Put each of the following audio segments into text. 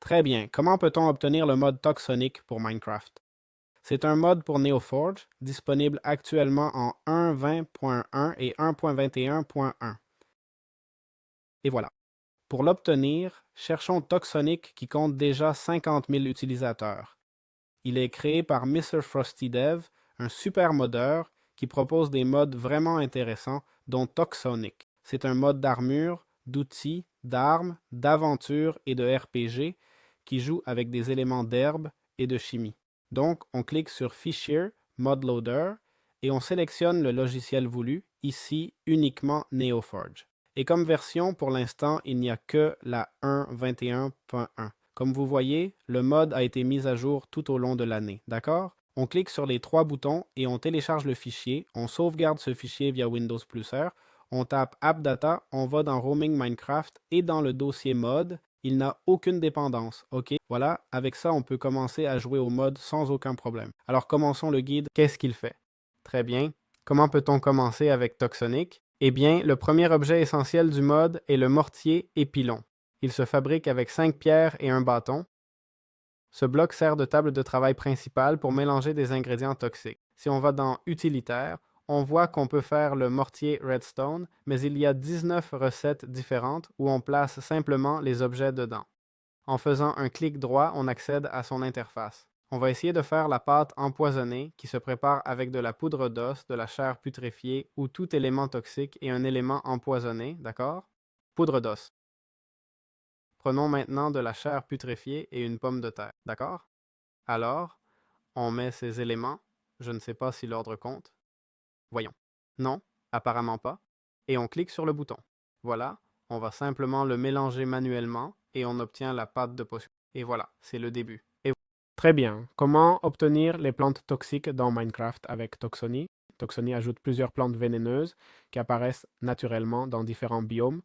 Très bien. Comment peut-on obtenir le mode Toxonic pour Minecraft? C'est un mode pour NeoForge, disponible actuellement en 1.20.1 et 1.21.1. Et voilà. Pour l'obtenir, cherchons Toxonic qui compte déjà 50 000 utilisateurs. Il est créé par Mr. Frosty Dev, un super modeur qui propose des modes vraiment intéressants, dont Toxonic. C'est un mode d'armure, d'outils, d'armes, d'aventure et de RPG qui joue avec des éléments d'herbe et de chimie. Donc, on clique sur Fichier, Mod Loader, et on sélectionne le logiciel voulu, ici uniquement NeoForge. Et comme version, pour l'instant, il n'y a que la 1.21.1. Comme vous voyez, le mode a été mis à jour tout au long de l'année, d'accord? On clique sur les trois boutons et on télécharge le fichier, on sauvegarde ce fichier via Windows Plus R, on tape AppData, on va dans Roaming Minecraft et dans le dossier mode, il n'a aucune dépendance, ok? Voilà, avec ça on peut commencer à jouer au mode sans aucun problème. Alors commençons le guide, qu'est-ce qu'il fait? Très bien. Comment peut-on commencer avec Toxonic? Eh bien, le premier objet essentiel du mode est le mortier et pilon. Il se fabrique avec 5 pierres et un bâton. Ce bloc sert de table de travail principale pour mélanger des ingrédients toxiques. Si on va dans Utilitaire, on voit qu'on peut faire le mortier Redstone, mais il y a 19 recettes différentes où on place simplement les objets dedans. En faisant un clic droit, on accède à son interface. On va essayer de faire la pâte empoisonnée qui se prépare avec de la poudre d'os, de la chair putréfiée ou tout élément toxique et un élément empoisonné, d'accord? Poudre d'os. Prenons maintenant de la chair putréfiée et une pomme de terre, d'accord? Alors, on met ces éléments. Je ne sais pas si l'ordre compte. Voyons. Non, apparemment pas. Et on clique sur le bouton. Voilà, on va simplement le mélanger manuellement et on obtient la pâte de potion. Et voilà, c'est le début. Très bien. Comment obtenir les plantes toxiques dans Minecraft avec Toxony? Toxony ajoute plusieurs plantes vénéneuses qui apparaissent naturellement dans différents biomes.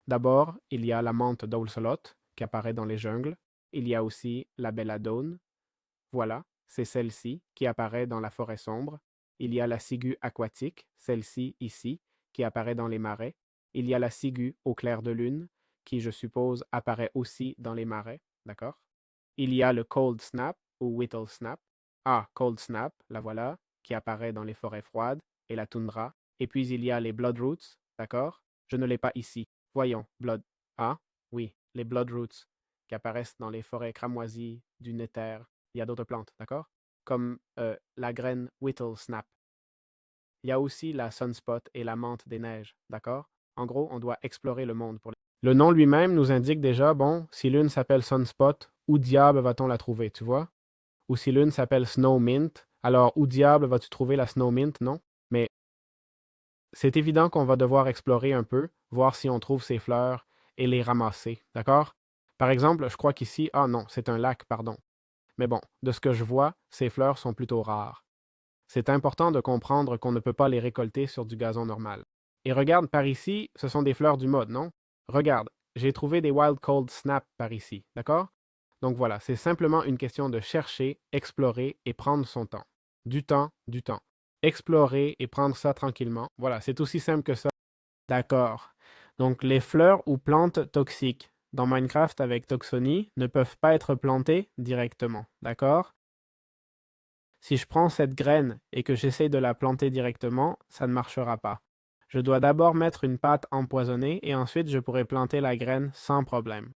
D'abord, il y a la menthe d'Ocelot qui apparaît dans les jungles. Il y a aussi la belladone. Voilà, c'est celle-ci qui apparaît dans la forêt sombre. Il y a la ciguë aquatique, celle-ci ici, qui apparaît dans les marais. Il y a la ciguë au clair de lune, qui, je suppose, apparaît aussi dans les marais. D'accord? Il y a le cold snap ou whittle snap. Ah, cold snap, la voilà, qui apparaît dans les forêts froides et la toundra. Et puis il y a les bloodroots, d'accord? Je ne l'ai pas ici. Voyons, blood. Ah, oui, les bloodroots, qui apparaissent dans les forêts cramoisies du Nether. Il y a d'autres plantes, d'accord? Comme la graine whittle snap. Il y a aussi la sunspot et la menthe des neiges, d'accord? En gros, on doit explorer le monde pour les... Le nom lui-même nous indique déjà, bon, si l'une s'appelle sunspot, où diable va-t-on la trouver, tu vois? Ou si l'une s'appelle snowmint, alors où diable vas-tu trouver la snowmint, non? Mais c'est évident qu'on va devoir explorer un peu, voir si on trouve ces fleurs et les ramasser, d'accord? Par exemple, je crois qu'ici, ah non, c'est un lac, pardon. Mais bon, de ce que je vois, ces fleurs sont plutôt rares. C'est important de comprendre qu'on ne peut pas les récolter sur du gazon normal. Et regarde, par ici, ce sont des fleurs du mode, non? Regarde, j'ai trouvé des Wild Cold Snap par ici, d'accord? Donc voilà, c'est simplement une question de chercher, explorer et prendre son temps. Du temps, du temps. Explorer et prendre ça tranquillement. Voilà, c'est aussi simple que ça. D'accord. Donc les fleurs ou plantes toxiques dans Minecraft avec Toxony ne peuvent pas être plantées directement, d'accord? Si je prends cette graine et que j'essaie de la planter directement, ça ne marchera pas. Je dois d'abord mettre une pâte empoisonnée et ensuite je pourrai planter la graine sans problème.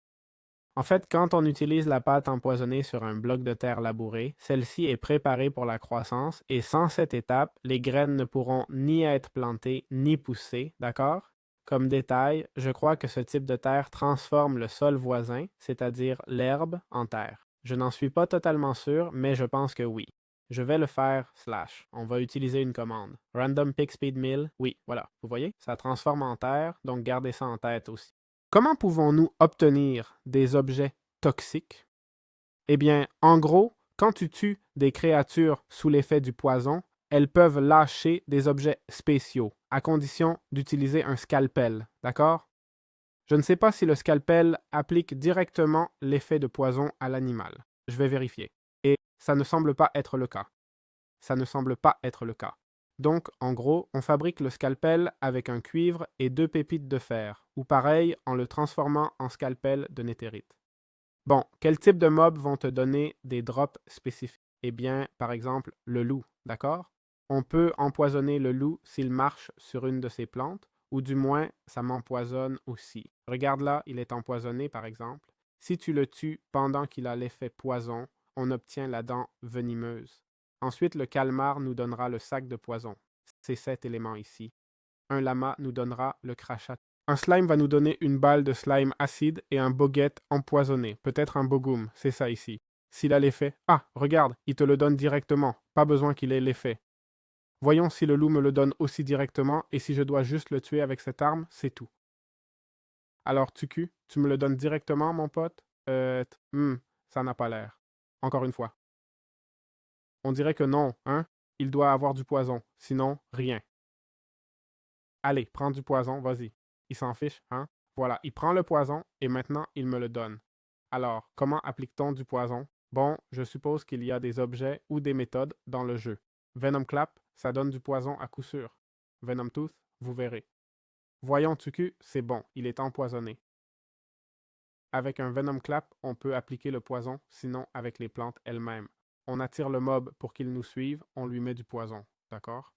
En fait, quand on utilise la pâte empoisonnée sur un bloc de terre labouré, celle-ci est préparée pour la croissance et sans cette étape, les graines ne pourront ni être plantées ni pousser, d'accord? Comme détail, je crois que ce type de terre transforme le sol voisin, c'est-à-dire l'herbe, en terre. Je n'en suis pas totalement sûr, mais je pense que oui. Je vais le faire slash. On va utiliser une commande. Random pick speed mill. Oui, voilà. Vous voyez? Ça transforme en terre, donc gardez ça en tête aussi. Comment pouvons-nous obtenir des objets toxiques? Eh bien, en gros, quand tu tues des créatures sous l'effet du poison, elles peuvent lâcher des objets spéciaux, à condition d'utiliser un scalpel, d'accord? Je ne sais pas si le scalpel applique directement l'effet de poison à l'animal. Je vais vérifier. Et ça ne semble pas être le cas. Ça ne semble pas être le cas. Donc, en gros, on fabrique le scalpel avec un cuivre et deux pépites de fer, ou pareil en le transformant en scalpel de néthérite. Bon, quel type de mobs vont te donner des drops spécifiques? Eh bien, par exemple, le loup, d'accord? On peut empoisonner le loup s'il marche sur une de ces plantes, ou du moins, ça m'empoisonne aussi. Regarde là, il est empoisonné, par exemple. Si tu le tues pendant qu'il a l'effet poison, on obtient la dent venimeuse. Ensuite, le calmar nous donnera le sac de poison. C'est cet élément ici. Un lama nous donnera le crachat. Un slime va nous donner une balle de slime acide et un boguette empoisonné, peut-être un bogoum, c'est ça ici. S'il a l'effet, ah, regarde, il te le donne directement, pas besoin qu'il ait l'effet. Voyons si le loup me le donne aussi directement et si je dois juste le tuer avec cette arme, c'est tout. Alors, Tuku, tu me le donnes directement, mon pote? Ça n'a pas l'air. Encore une fois. On dirait que non, hein? Il doit avoir du poison, sinon rien. Allez, prends du poison, vas-y. Il s'en fiche, hein? Voilà, il prend le poison et maintenant il me le donne. Alors, comment applique-t-on du poison? Bon, je suppose qu'il y a des objets ou des méthodes dans le jeu. Venom Clap, ça donne du poison à coup sûr. Venom Tooth, vous verrez. Voyons Tuku, c'est bon, il est empoisonné. Avec un Venom Clap, on peut appliquer le poison, sinon avec les plantes elles-mêmes. On attire le mob pour qu'il nous suive, on lui met du poison, d'accord?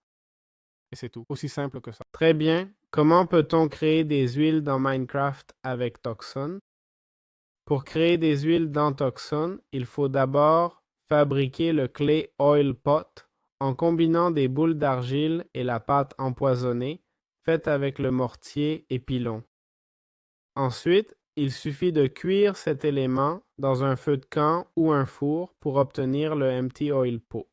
Et c'est tout. Aussi simple que ça. Très bien. Comment peut-on créer des huiles dans Minecraft avec Toxon? Pour créer des huiles dans Toxon, il faut d'abord fabriquer le clay oil pot en combinant des boules d'argile et la pâte empoisonnée faite avec le mortier et pilon. Ensuite, il suffit de cuire cet élément dans un feu de camp ou un four pour obtenir le empty oil pot.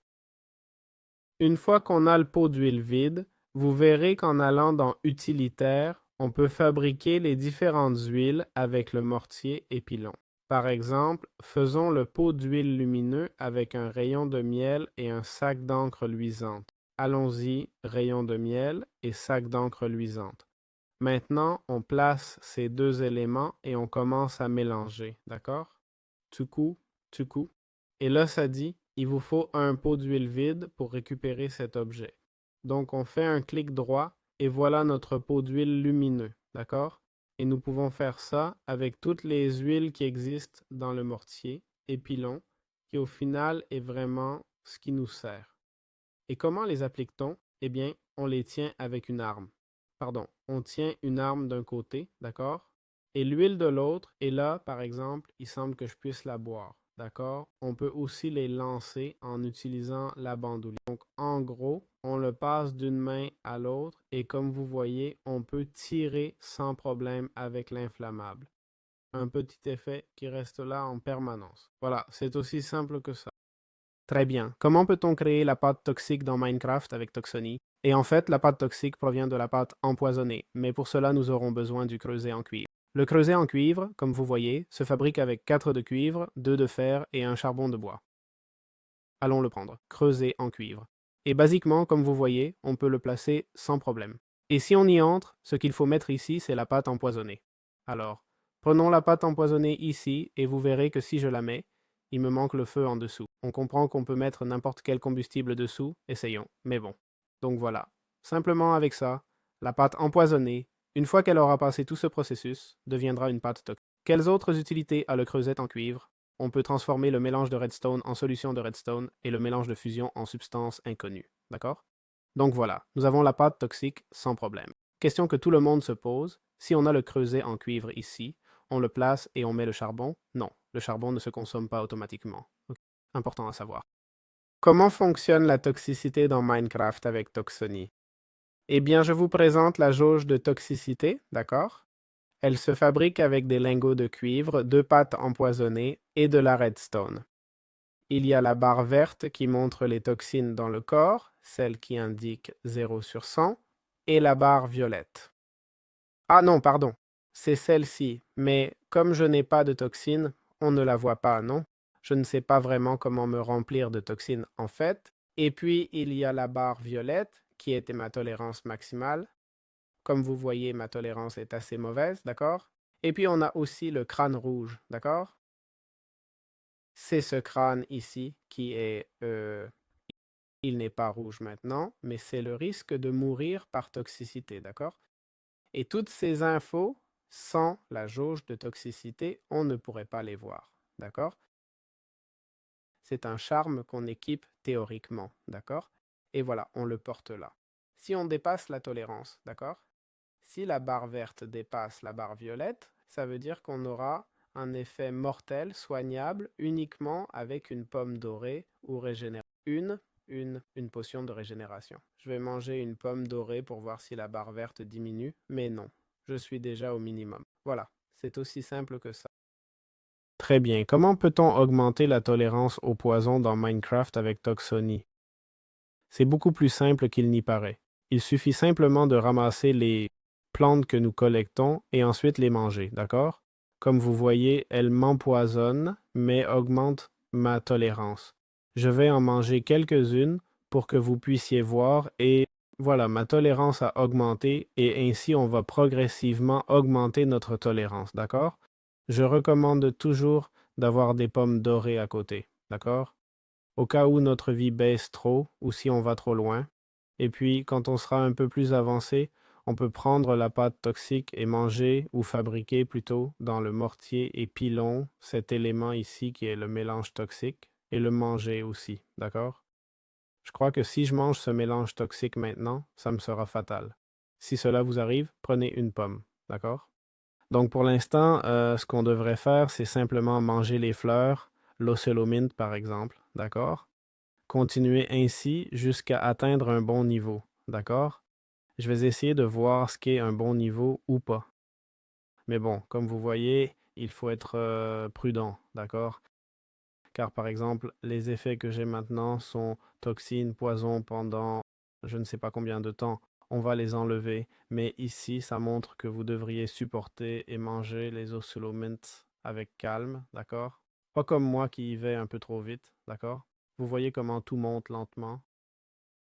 Une fois qu'on a le pot d'huile vide, vous verrez qu'en allant dans Utilitaire, on peut fabriquer les différentes huiles avec le mortier et pilon. Par exemple, faisons le pot d'huile lumineux avec un rayon de miel et un sac d'encre luisante. Allons-y, rayon de miel et sac d'encre luisante. Maintenant, on place ces deux éléments et on commence à mélanger, d'accord? Tuku, tuku. Et là, ça dit, il vous faut un pot d'huile vide pour récupérer cet objet. Donc, on fait un clic droit et voilà notre pot d'huile lumineux, d'accord? Et nous pouvons faire ça avec toutes les huiles qui existent dans le mortier et pilon, qui au final est vraiment ce qui nous sert. Et comment les applique-t-on? Eh bien, on les tient avec une arme. Pardon, on tient une arme d'un côté, d'accord? Et l'huile de l'autre, et là, par exemple, il semble que je puisse la boire, d'accord? On peut aussi les lancer en utilisant la bandoulière. Donc, en gros, on le passe d'une main à l'autre, et comme vous voyez, on peut tirer sans problème avec l'inflammable. Un petit effet qui reste là en permanence. Voilà, c'est aussi simple que ça. Très bien. Comment peut-on créer la pâte toxique dans Minecraft avec Toxony? Et en fait, la pâte toxique provient de la pâte empoisonnée, mais pour cela, nous aurons besoin du creuset en cuivre. Le creuset en cuivre, comme vous voyez, se fabrique avec 4 de cuivre, 2 de fer et un charbon de bois. Allons le prendre. Creuset en cuivre. Et basiquement, comme vous voyez, on peut le placer sans problème. Et si on y entre, ce qu'il faut mettre ici, c'est la pâte empoisonnée. Alors, prenons la pâte empoisonnée ici, et vous verrez que si je la mets, il me manque le feu en dessous. On comprend qu'on peut mettre n'importe quel combustible dessous, essayons, mais bon. Donc voilà. Simplement avec ça, la pâte empoisonnée, une fois qu'elle aura passé tout ce processus, deviendra une pâte toxique. Quelles autres utilités a le creuset en cuivre? On peut transformer le mélange de redstone en solution de redstone et le mélange de fusion en substance inconnue. D'accord? Donc voilà, nous avons la pâte toxique sans problème. Question que tout le monde se pose, si on a le creuset en cuivre ici, on le place et on met le charbon? Non, le charbon ne se consomme pas automatiquement. Okay. Important à savoir. Comment fonctionne la toxicité dans Minecraft avec Toxony? Eh bien, je vous présente la jauge de toxicité, d'accord? Elle se fabrique avec des lingots de cuivre, 2 pâtes empoisonnées et de la redstone. Il y a la barre verte qui montre les toxines dans le corps, celle qui indique 0 sur 100, et la barre violette. Ah non, pardon, c'est celle-ci, mais comme je n'ai pas de toxines, on ne la voit pas, non? Je ne sais pas vraiment comment me remplir de toxines en fait. Et puis, il y a la barre violette, qui était ma tolérance maximale. Comme vous voyez, ma tolérance est assez mauvaise, d'accord? Et puis, on a aussi le crâne rouge, d'accord? C'est ce crâne ici qui est... il n'est pas rouge maintenant, mais c'est le risque de mourir par toxicité, d'accord? Et toutes ces infos, sans la jauge de toxicité, on ne pourrait pas les voir. d'accord? C'est un charme qu'on équipe théoriquement, d'accord? Et voilà, on le porte là. Si on dépasse la tolérance, d'accord? Si la barre verte dépasse la barre violette, ça veut dire qu'on aura un effet mortel, soignable, uniquement avec une pomme dorée ou régénérée. Une potion de régénération. Je vais manger une pomme dorée pour voir si la barre verte diminue, mais non, je suis déjà au minimum. Voilà, c'est aussi simple que ça. Très bien. Comment peut-on augmenter la tolérance au poison dans Minecraft avec Toxony? C'est beaucoup plus simple qu'il n'y paraît. Il suffit simplement de ramasser les plantes que nous collectons et ensuite les manger, d'accord? Comme vous voyez, elles m'empoisonnent, mais augmentent ma tolérance. Je vais en manger quelques-unes pour que vous puissiez voir et voilà, ma tolérance a augmenté et ainsi on va progressivement augmenter notre tolérance, d'accord? Je recommande toujours d'avoir des pommes dorées à côté, d'accord? Au cas où notre vie baisse trop ou si on va trop loin. Et puis, quand on sera un peu plus avancé, on peut prendre la pâte toxique et manger ou fabriquer plutôt dans le mortier et pilon cet élément ici qui est le mélange toxique et le manger aussi, d'accord? Je crois que si je mange ce mélange toxique maintenant, ça me sera fatal. Si cela vous arrive, prenez une pomme, d'accord? Donc pour l'instant, ce qu'on devrait faire, c'est simplement manger les fleurs, l'ocellomint par exemple, d'accord? Continuer ainsi jusqu'à atteindre un bon niveau, d'accord? Je vais essayer de voir ce qu'est un bon niveau ou pas. Mais bon, comme vous voyez, il faut être prudent, d'accord? Car par exemple, les effets que j'ai maintenant sont toxines, poison pendant je ne sais pas combien de temps. On va les enlever, mais ici, ça montre que vous devriez supporter et manger les oscillomint avec calme, d'accord? Pas comme moi qui y vais un peu trop vite, d'accord? Vous voyez comment tout monte lentement.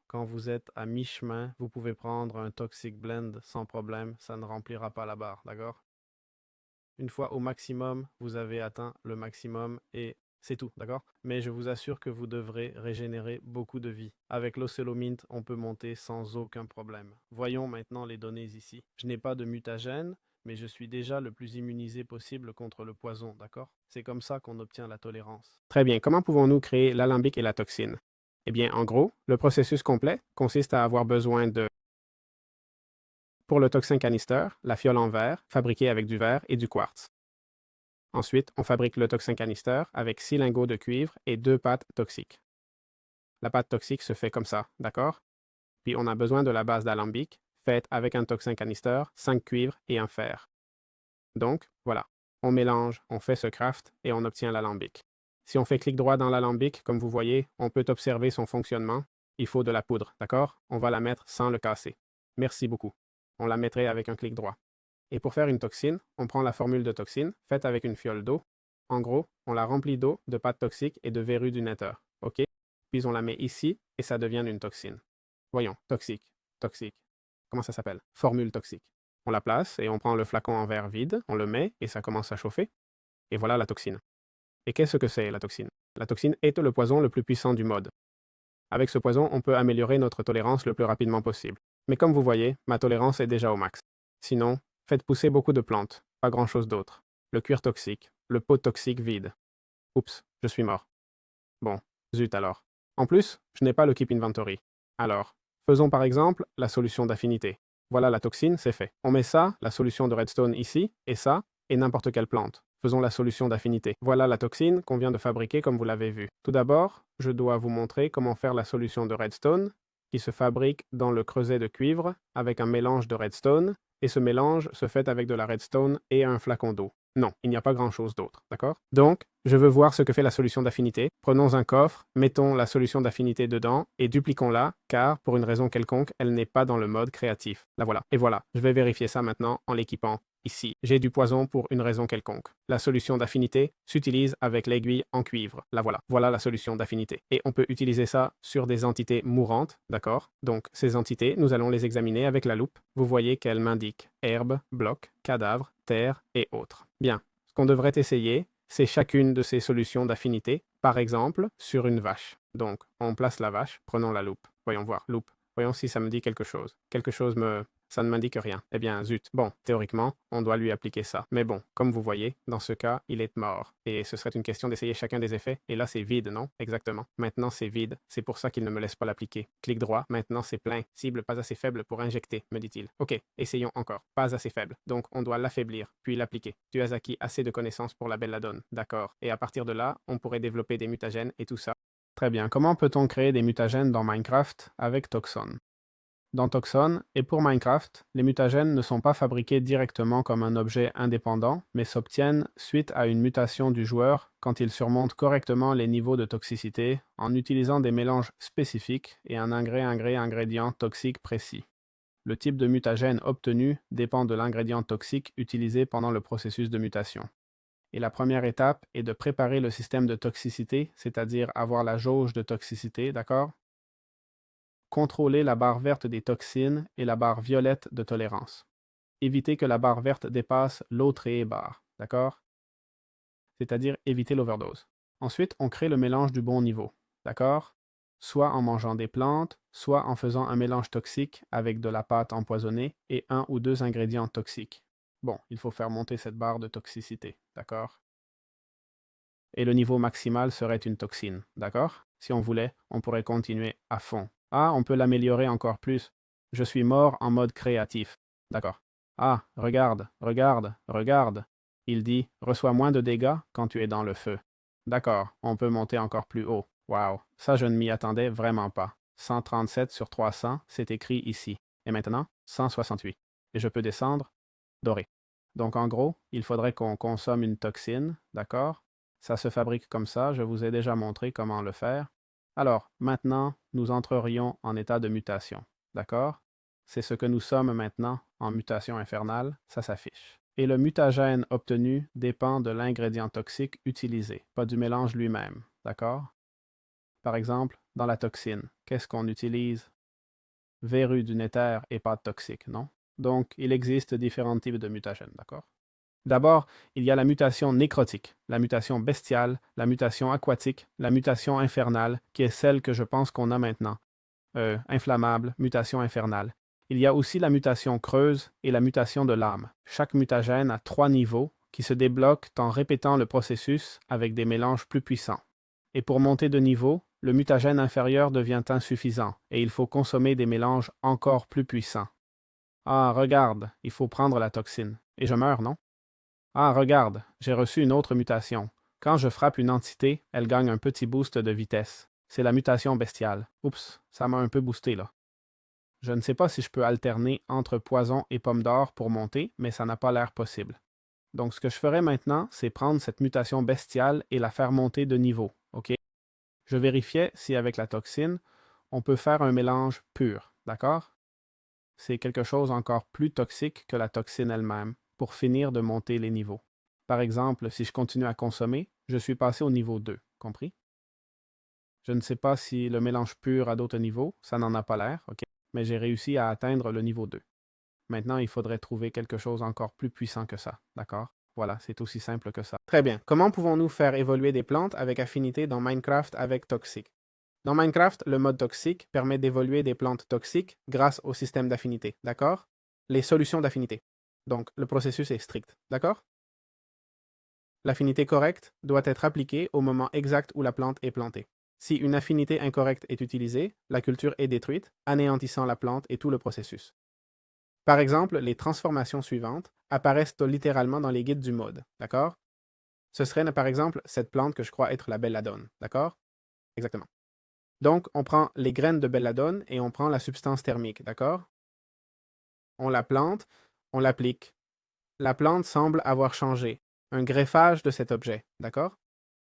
Quand vous êtes à mi-chemin, vous pouvez prendre un Toxic Blend sans problème, ça ne remplira pas la barre, d'accord? Une fois au maximum, vous avez atteint le maximum et c'est tout, d'accord? Mais je vous assure que vous devrez régénérer beaucoup de vie. Avec l'Ocellomint, on peut monter sans aucun problème. Voyons maintenant les données ici. Je n'ai pas de mutagène, mais je suis déjà le plus immunisé possible contre le poison, d'accord? C'est comme ça qu'on obtient la tolérance. Très bien, comment pouvons-nous créer l'alambic et la toxine? Eh bien, en gros, le processus complet consiste à avoir besoin de, pour le toxin canister, la fiole en verre, fabriquée avec du verre et du quartz. Ensuite, on fabrique le toxin canister avec 6 lingots de cuivre et 2 pâtes toxiques. La pâte toxique se fait comme ça, d'accord? Puis on a besoin de la base d'alambic, faite avec un toxin canister, 5 cuivres et un fer. Donc, voilà, on mélange, on fait ce craft et on obtient l'alambic. Si on fait clic droit dans l'alambic, comme vous voyez, on peut observer son fonctionnement. Il faut de la poudre, d'accord? On va la mettre sans le casser. Merci beaucoup. On la mettrait avec un clic droit. Et pour faire une toxine, on prend la formule de toxine, faite avec une fiole d'eau. En gros, on la remplit d'eau, de pâte toxique et de verrues du nether. OK? Puis on la met ici et ça devient une toxine. Voyons, toxique, toxique. Comment ça s'appelle? Formule toxique. On la place et on prend le flacon en verre vide, on le met et ça commence à chauffer. Et voilà la toxine. Et qu'est-ce que c'est la toxine? La toxine est le poison le plus puissant du mode. Avec ce poison, on peut améliorer notre tolérance le plus rapidement possible. Mais comme vous voyez, ma tolérance est déjà au max. Sinon, faites pousser beaucoup de plantes, pas grand-chose d'autre. Le cuir toxique, le pot toxique vide. Oups, je suis mort. Bon, zut alors. En plus, je n'ai pas le Keep Inventory. Alors, faisons par exemple la solution d'affinité. Voilà la toxine, c'est fait. On met ça, la solution de redstone ici, et ça, et n'importe quelle plante. Faisons la solution d'affinité. Voilà la toxine qu'on vient de fabriquer comme vous l'avez vu. Tout d'abord, je dois vous montrer comment faire la solution de redstone, qui se fabrique dans le creuset de cuivre avec un mélange de redstone, et ce mélange se fait avec de la redstone et un flacon d'eau. Non, il n'y a pas grand-chose d'autre, d'accord? Donc, je veux voir ce que fait la solution d'affinité. Prenons un coffre, mettons la solution d'affinité dedans et dupliquons-la, car pour une raison quelconque, elle n'est pas dans le mode créatif. La voilà. Et voilà, je vais vérifier ça maintenant en l'équipant ici. J'ai du poison pour une raison quelconque. La solution d'affinité s'utilise avec l'aiguille en cuivre. La voilà. Voilà la solution d'affinité. Et on peut utiliser ça sur des entités mourantes, d'accord? Donc, ces entités, nous allons les examiner avec la loupe. Vous voyez qu'elles m'indiquent herbe, bloc, cadavre, terre et autres. Bien. Ce qu'on devrait essayer, c'est chacune de ces solutions d'affinité, par exemple, sur une vache. Donc, on place la vache, prenons la loupe. Voyons voir, loupe. Voyons si ça me dit quelque chose. Quelque chose me Ça ne m'indique rien. Eh bien, zut. Bon, théoriquement, on doit lui appliquer ça. Mais bon, comme vous voyez, dans ce cas, il est mort. Et ce serait une question d'essayer chacun des effets. Et là, c'est vide, non? Exactement. Maintenant, c'est vide. C'est pour ça qu'il ne me laisse pas l'appliquer. Clic droit. Maintenant, c'est plein. Cible pas assez faible pour injecter, me dit-il. Ok, essayons encore. Pas assez faible. Donc, on doit l'affaiblir, puis l'appliquer. Tu as acquis assez de connaissances pour la belladone. D'accord. Et à partir de là, on pourrait développer des mutagènes et tout ça. Très bien. Comment peut-on créer des mutagènes dans Minecraft avec Toxon? Dans Toxon et pour Minecraft, les mutagènes ne sont pas fabriqués directement comme un objet indépendant, mais s'obtiennent suite à une mutation du joueur quand il surmonte correctement les niveaux de toxicité en utilisant des mélanges spécifiques et un ingrédient toxique précis. Le type de mutagène obtenu dépend de l'ingrédient toxique utilisé pendant le processus de mutation. Et la première étape est de préparer le système de toxicité, c'est-à-dire avoir la jauge de toxicité, d'accord? Contrôler la barre verte des toxines et la barre violette de tolérance. Éviter que la barre verte dépasse l'autre et barre, d'accord? C'est-à-dire éviter l'overdose. Ensuite, on crée le mélange du bon niveau, d'accord? Soit en mangeant des plantes, soit en faisant un mélange toxique avec de la pâte empoisonnée et un ou deux ingrédients toxiques. Bon, il faut faire monter cette barre de toxicité, d'accord? Et le niveau maximal serait une toxine, d'accord? Si on voulait, on pourrait continuer à fond. Ah, on peut l'améliorer encore plus. Je suis mort en mode créatif. D'accord. Ah, regarde, regarde, regarde. Il dit, reçois moins de dégâts quand tu es dans le feu. D'accord, on peut monter encore plus haut. Waouh, ça je ne m'y attendais vraiment pas. 137 sur 300, c'est écrit ici. Et maintenant, 168. Et je peux descendre, doré. Donc en gros, il faudrait qu'on consomme une toxine, d'accord? Ça se fabrique comme ça, je vous ai déjà montré comment le faire. Alors, maintenant, nous entrerions en état de mutation. D'accord? C'est ce que nous sommes maintenant en mutation infernale, ça s'affiche. Et le mutagène obtenu dépend de l'ingrédient toxique utilisé, pas du mélange lui-même. D'accord? Par exemple, dans la toxine, qu'est-ce qu'on utilise? Verrue du nether et pâte toxique, non? Donc, il existe différents types de mutagènes, d'accord? D'abord, il y a la mutation nécrotique, la mutation bestiale, la mutation aquatique, la mutation infernale, qui est celle que je pense qu'on a maintenant. Inflammable, mutation infernale. Il y a aussi la mutation creuse et la mutation de l'âme. Chaque mutagène a 3 niveaux qui se débloquent en répétant le processus avec des mélanges plus puissants. Et pour monter de niveau, le mutagène inférieur devient insuffisant et il faut consommer des mélanges encore plus puissants. Ah, regarde, il faut prendre la toxine. Et je meurs, non? Ah, regarde, j'ai reçu une autre mutation. Quand je frappe une entité, elle gagne un petit boost de vitesse. C'est la mutation bestiale. Oups, ça m'a un peu boosté là. Je ne sais pas si je peux alterner entre poison et pomme d'or pour monter, mais ça n'a pas l'air possible. Donc ce que je ferai maintenant, c'est prendre cette mutation bestiale et la faire monter de niveau, ok? Je vérifiais si avec la toxine, on peut faire un mélange pur, d'accord? C'est quelque chose encore plus toxique que la toxine elle-même, pour finir de monter les niveaux. Par exemple, si je continue à consommer, je suis passé au niveau 2, compris? Je ne sais pas si le mélange pur a d'autres niveaux, ça n'en a pas l'air, ok? Mais j'ai réussi à atteindre le niveau 2. Maintenant, il faudrait trouver quelque chose encore plus puissant que ça, d'accord? Voilà, c'est aussi simple que ça. Très bien. Comment pouvons-nous faire évoluer des plantes avec affinité dans Minecraft avec Toxic? Dans Minecraft, le mode toxique permet d'évoluer des plantes toxiques grâce au système d'affinité, d'accord? Les solutions d'affinité. Donc, le processus est strict, d'accord? L'affinité correcte doit être appliquée au moment exact où la plante est plantée. Si une affinité incorrecte est utilisée, la culture est détruite, anéantissant la plante et tout le processus. Par exemple, les transformations suivantes apparaissent littéralement dans les guides du mode, d'accord? Ce serait par exemple cette plante que je crois être la belladone, d'accord? Exactement. Donc, on prend les graines de belladone et on prend la substance thermique, d'accord? On la plante, on l'applique. La plante semble avoir changé, un greffage de cet objet, d'accord?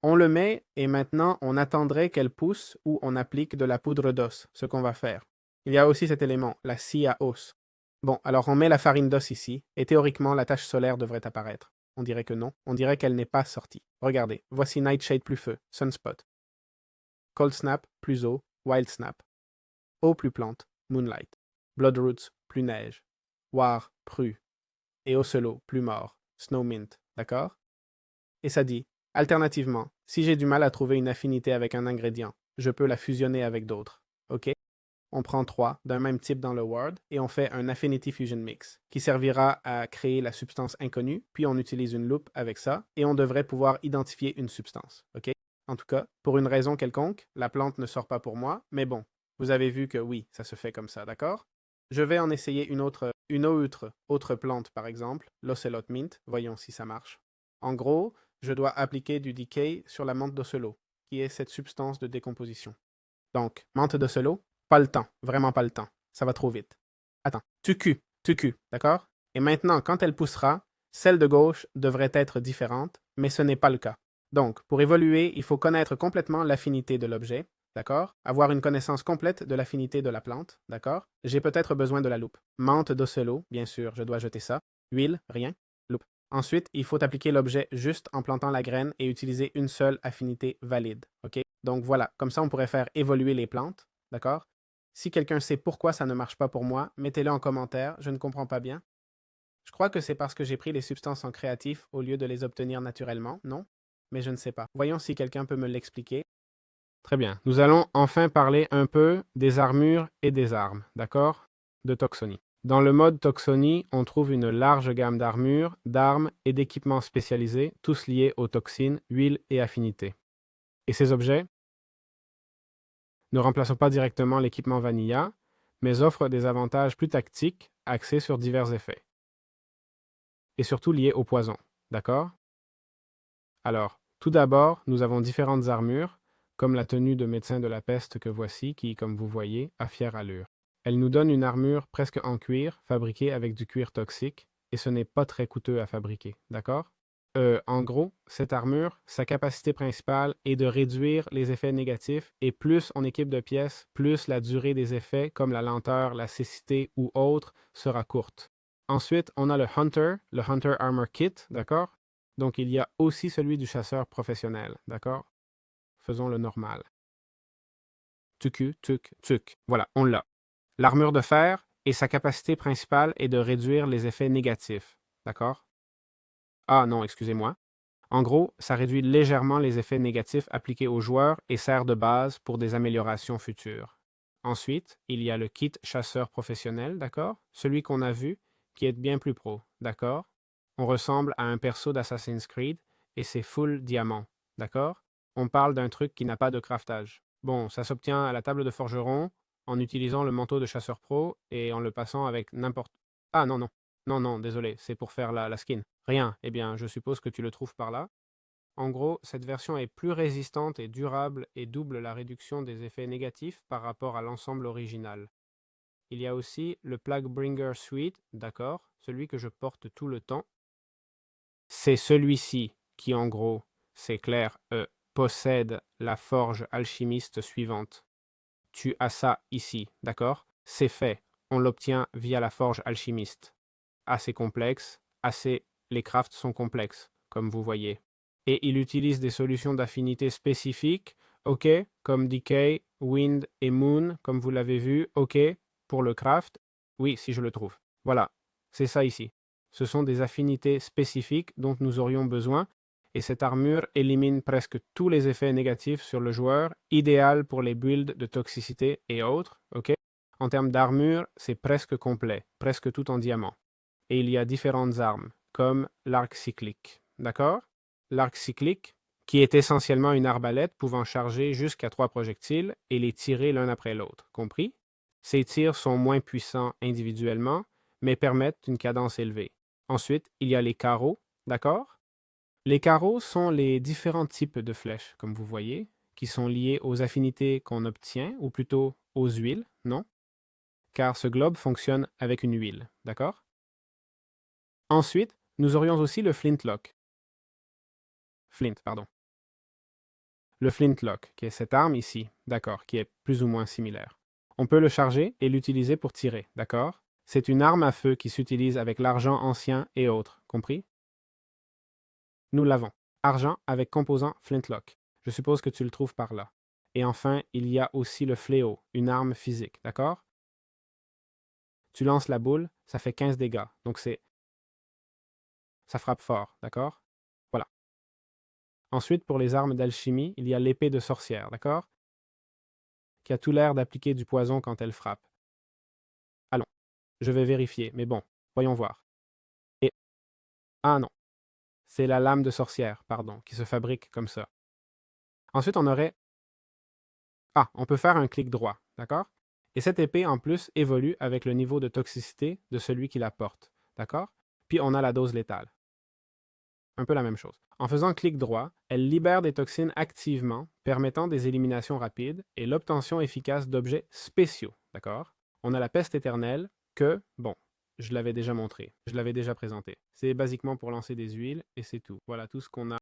On le met et maintenant on attendrait qu'elle pousse ou on applique de la poudre d'os, ce qu'on va faire. Il y a aussi cet élément, la scie à os. Bon, alors on met la farine d'os ici, et théoriquement la tache solaire devrait apparaître. On dirait que non, on dirait qu'elle n'est pas sortie. Regardez, voici Nightshade plus feu, Sunspot. Cold Snap plus eau, Wild Snap. Eau plus plante, Moonlight. Bloodroots plus neige. War pru. Et Ocelot plus mort, Snowmint, d'accord? Et ça dit, alternativement, si j'ai du mal à trouver une affinité avec un ingrédient, je peux la fusionner avec d'autres, ok? On prend 3 d'un même type dans le Word et on fait un Affinity Fusion Mix qui servira à créer la substance inconnue, puis on utilise une loupe avec ça et on devrait pouvoir identifier une substance. OK? En tout cas, pour une raison quelconque, la plante ne sort pas pour moi, mais bon, vous avez vu que oui, ça se fait comme ça, d'accord? Je vais en essayer autre plante, par exemple, l'Ocelot Mint. Voyons si ça marche. En gros, je dois appliquer du decay sur la menthe d'Ocelot, qui est cette substance de décomposition. Donc, menthe d'Ocelot, pas le temps, vraiment pas le temps. Ça va trop vite. Attends, tucu, d'accord? Et maintenant, quand elle poussera, celle de gauche devrait être différente, mais ce n'est pas le cas. Donc, pour évoluer, il faut connaître complètement l'affinité de l'objet, d'accord? Avoir une connaissance complète de l'affinité de la plante, d'accord? J'ai peut-être besoin de la loupe. Menthe d'Ocelot, bien sûr, je dois jeter ça. Huile, rien. Loupe. Ensuite, il faut appliquer l'objet juste en plantant la graine et utiliser une seule affinité valide, OK? Donc voilà, comme ça on pourrait faire évoluer les plantes, d'accord? Si quelqu'un sait pourquoi ça ne marche pas pour moi, mettez-le en commentaire, je ne comprends pas bien. Je crois que c'est parce que j'ai pris les substances en créatif au lieu de les obtenir naturellement, non? Mais je ne sais pas. Voyons si quelqu'un peut me l'expliquer. Très bien. Nous allons enfin parler un peu des armures et des armes, d'accord? De Toxony. Dans le mode Toxony, on trouve une large gamme d'armures, d'armes et d'équipements spécialisés, tous liés aux toxines, huiles et affinités. Et ces objets ne remplacent pas directement l'équipement Vanilla, mais offrent des avantages plus tactiques axés sur divers effets. Et surtout liés au poison, d'accord? Alors, tout d'abord, nous avons différentes armures, comme la tenue de médecin de la peste que voici, qui, comme vous voyez, a fière allure. Elle nous donne une armure presque en cuir, fabriquée avec du cuir toxique, et ce n'est pas très coûteux à fabriquer, d'accord? En gros, cette armure, sa capacité principale est de réduire les effets négatifs, et plus on équipe de pièces, plus la durée des effets, comme la lenteur, la cécité ou autre, sera courte. Ensuite, on a le Hunter Armor Kit, d'accord? Donc, il y a aussi celui du chasseur professionnel, d'accord? Faisons le normal. Tuc. Voilà, on l'a. L'armure de fer et sa capacité principale est de réduire les effets négatifs, d'accord? Ah non, excusez-moi. En gros, ça réduit légèrement les effets négatifs appliqués aux joueurs et sert de base pour des améliorations futures. Ensuite, il y a le kit chasseur professionnel, d'accord? Celui qu'on a vu, qui est bien plus pro, d'accord? On ressemble à un perso d'Assassin's Creed et c'est full diamant, d'accord? On parle d'un truc qui n'a pas de craftage. Bon, ça s'obtient à la table de forgeron en utilisant le manteau de chasseur pro et en le passant avec n'importe... Ah non, non. Non, désolé, c'est pour faire la skin. Rien. Eh bien, je suppose que tu le trouves par là. En gros, cette version est plus résistante et durable et double la réduction des effets négatifs par rapport à l'ensemble original. Il y a aussi le Plaguebringer Suite, d'accord, celui que je porte tout le temps. C'est celui-ci qui, en gros, c'est clair, possède la forge alchimiste suivante. Tu as ça ici, d'accord? C'est fait. On l'obtient via la forge alchimiste. Assez complexe, les crafts sont complexes, comme vous voyez. Et il utilise des solutions d'affinité spécifiques, ok, comme Decay, Wind et Moon, comme vous l'avez vu, ok, pour le craft, oui, si je le trouve. Voilà, c'est ça ici. Ce sont des affinités spécifiques dont nous aurions besoin, et cette armure élimine presque tous les effets négatifs sur le joueur, idéal pour les builds de toxicité et autres, ok? En termes d'armure, c'est presque complet, presque tout en diamant. Et il y a différentes armes, comme l'arc cyclique, d'accord? L'arc cyclique, qui est essentiellement une arbalète pouvant charger jusqu'à 3 projectiles et les tirer l'un après l'autre, compris? Ces tirs sont moins puissants individuellement, mais permettent une cadence élevée. Ensuite, il y a les carreaux, d'accord? Les carreaux sont les différents types de flèches, comme vous voyez, qui sont liés aux affinités qu'on obtient, ou plutôt aux huiles, non? Car ce globe fonctionne avec une huile, d'accord? Ensuite, nous aurions aussi le flintlock. Flint, pardon. Le flintlock, qui est cette arme ici, d'accord, qui est plus ou moins similaire. On peut le charger et l'utiliser pour tirer, d'accord? C'est une arme à feu qui s'utilise avec l'argent ancien et autres, compris? Nous l'avons. Argent avec composant flintlock. Je suppose que tu le trouves par là. Et enfin, il y a aussi le fléau, une arme physique, d'accord? Tu lances la boule, ça fait 15 dégâts, donc ça frappe fort, d'accord? Voilà. Ensuite, pour les armes d'alchimie, il y a l'épée de sorcière, d'accord? qui a tout l'air d'appliquer du poison quand elle frappe. Allons, je vais vérifier, mais bon, voyons voir. Et... Ah non, c'est la lame de sorcière, pardon, qui se fabrique comme ça. Ensuite, on aurait... Ah, on peut faire un clic droit, d'accord? Et cette épée, en plus, évolue avec le niveau de toxicité de celui qui la porte, d'accord? Puis on a la dose létale. Un peu la même chose. En faisant clic droit, elle libère des toxines activement, permettant des éliminations rapides et l'obtention efficace d'objets spéciaux, d'accord? On a la peste éternelle que, bon, je l'avais déjà montré, je l'avais déjà présenté. C'est basiquement pour lancer des huiles et c'est tout. Voilà tout ce qu'on a